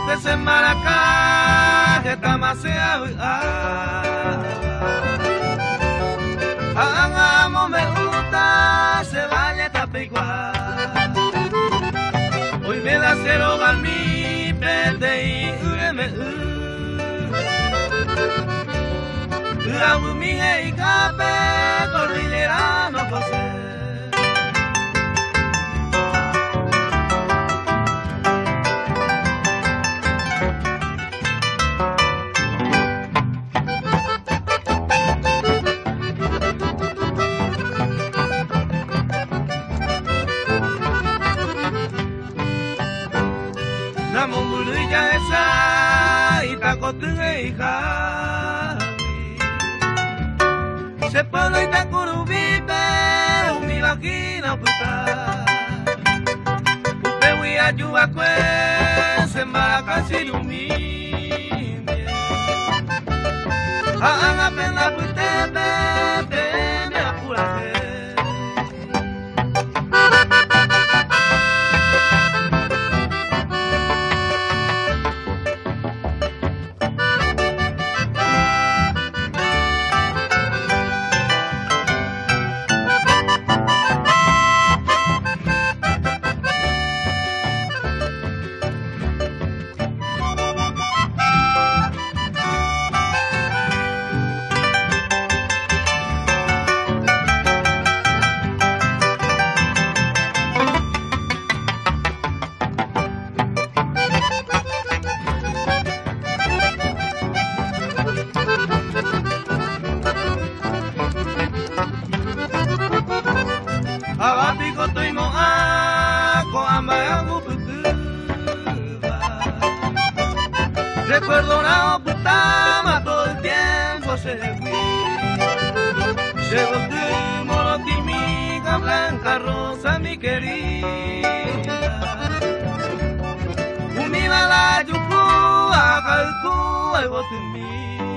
Pese en Maracá, que está más Hagamos me gusta, se vaya Tapigua. Hoy me da cero galmi, pende y ureme La bumige y cape, cordillera no posee. Namun bulunya esa itakotunge ihawi Sepolo itakurubibe umilaki na puta Upewi ajua kwe sembaraka silumine Haanga pena putebe pene apurake Abatico estoy moa con ambayangu putuba. Recuerdo una putama todo el tiempo se fui. Llegó tu monotimiga blanca rosa mi querida. Unida la yucu a calcu a botumí.